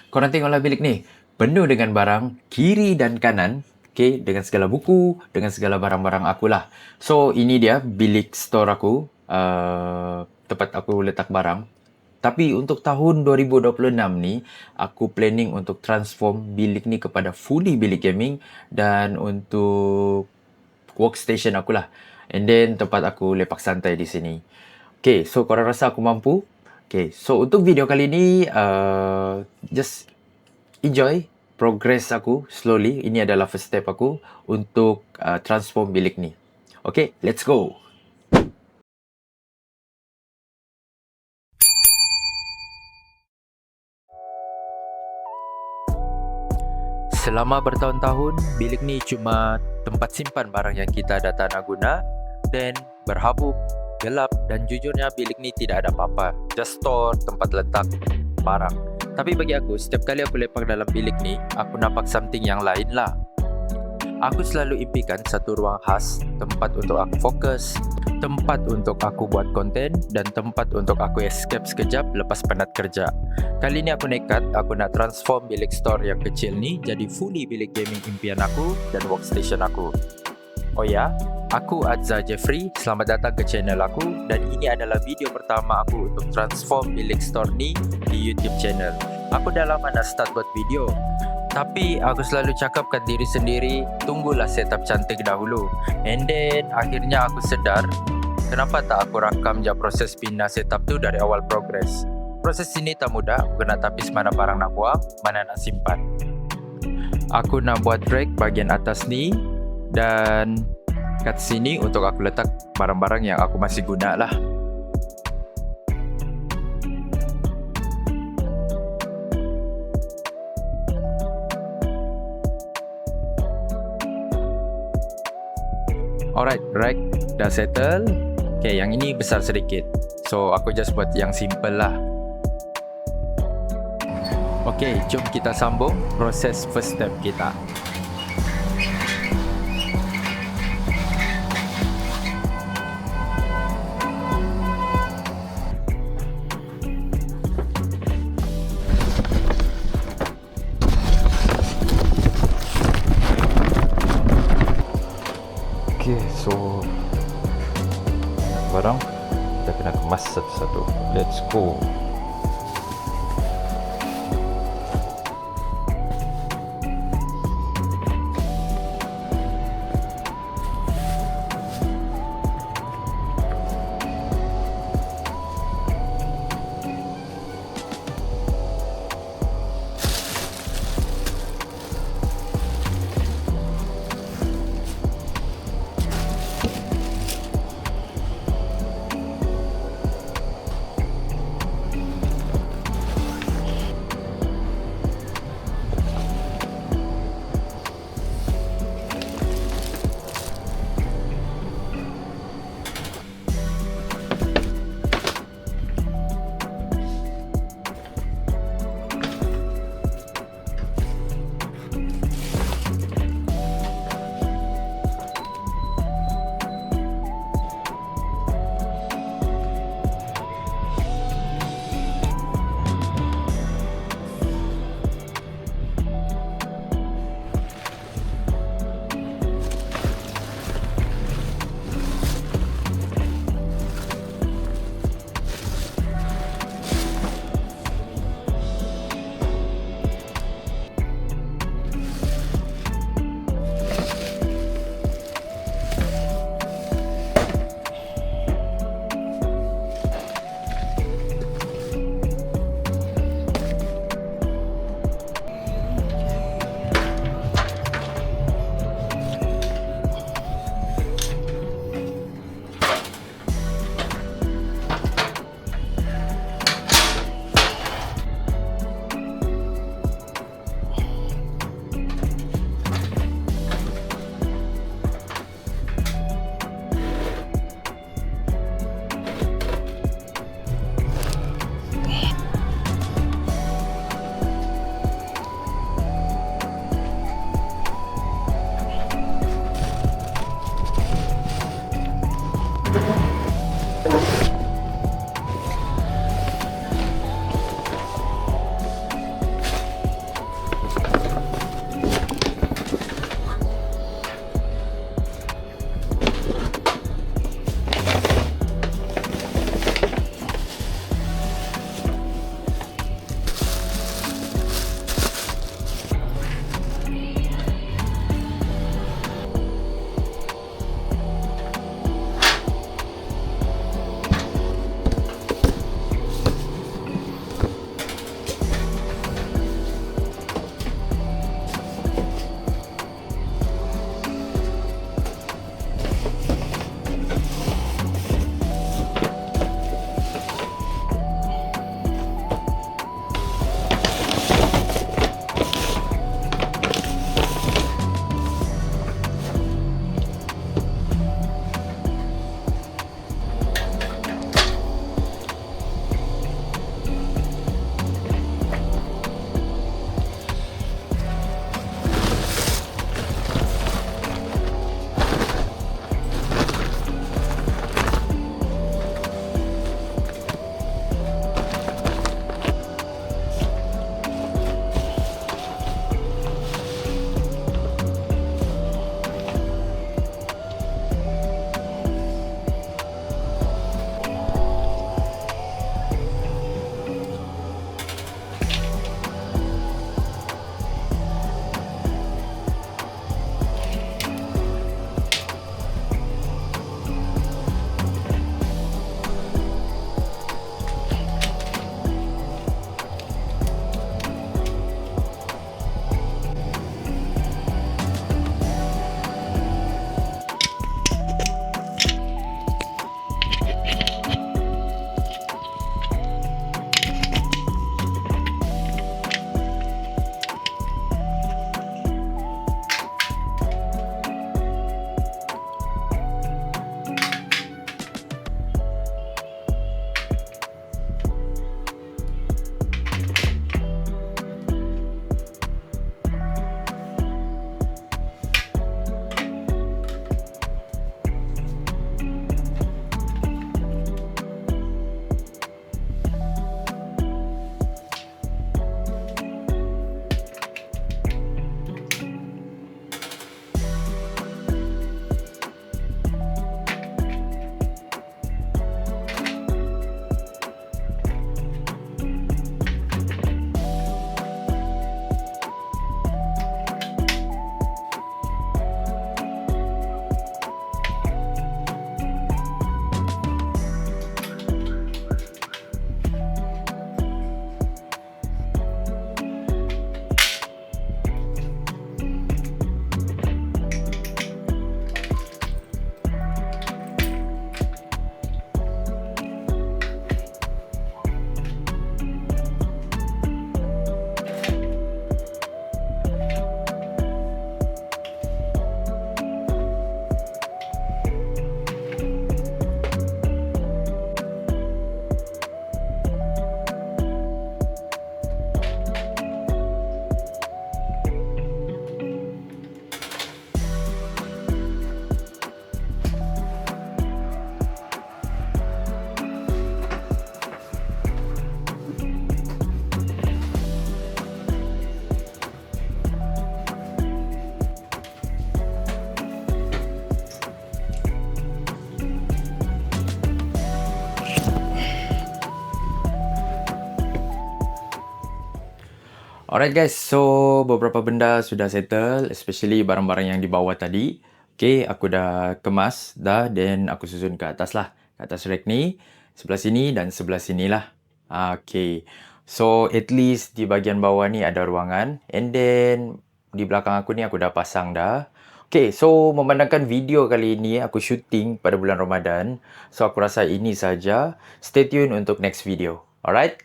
Korang tengoklah bilik ni. Penuh dengan barang kiri dan kanan. Okay, dengan segala buku, dengan segala barang-barang aku lah. So, ini dia bilik store aku. Tempat aku letak barang. Tapi untuk tahun 2026 ni, aku planning untuk transform bilik ni kepada fully bilik gaming dan untuk workstation aku lah. And then tempat aku lepak santai di sini. Okay, so korang rasa aku mampu? Okay, so untuk video kali ni, just enjoy progress aku slowly. Ini adalah first step aku untuk transform bilik ni. Okay, let's go! Selama bertahun-tahun, bilik ni cuma tempat simpan barang yang kita dah tak nak guna, dan berhabuk, gelap, dan jujurnya bilik ni tidak ada apa-apa. Just store, tempat letak barang. Tapi bagi aku, setiap kali aku lepak dalam bilik ni, aku nampak something yang lain lah. Aku selalu impikan satu ruang khas, tempat untuk aku fokus, tempat untuk aku buat konten, dan tempat untuk aku escape sekejap lepas penat kerja. Kali ni aku nekat, aku nak transform bilik store yang kecil ni jadi fully bilik gaming impian aku dan workstation aku. Oh ya, aku Azza Jeffrey, selamat datang ke channel aku, dan ini adalah video pertama aku untuk transform bilik store ni di YouTube channel. Aku dah lama nak start buat video, tapi aku selalu cakapkan diri sendiri, tunggulah setup cantik dahulu. And then akhirnya aku sedar, kenapa tak aku rakam je proses pindah setup tu dari awal progress. Proses ini tak mudah, aku kena tapis mana barang nak buang, mana nak simpan. Aku nak buat rack bahagian atas ni, dan kat sini untuk aku letak barang-barang yang aku masih guna lah. Alright, rack dah settle. Okay, yang ini besar sedikit, so aku just buat yang simple lah. Okay, jom kita sambung proses first step kita. Okay, so barang kita kena kemas satu-satu. Let's go. Alright guys, so beberapa benda sudah settle, especially barang-barang yang di bawah tadi. Okay, aku dah kemas dah, then aku susun ke atas lah. Ke atas rack ni, sebelah sini dan sebelah sini lah. Okay, so at least di bahagian bawah ni ada ruangan. And then, di belakang aku ni aku dah pasang dah. Okay, so memandangkan video kali ini aku shooting pada bulan Ramadan. So aku rasa ini saja. Stay tune untuk next video. Alright?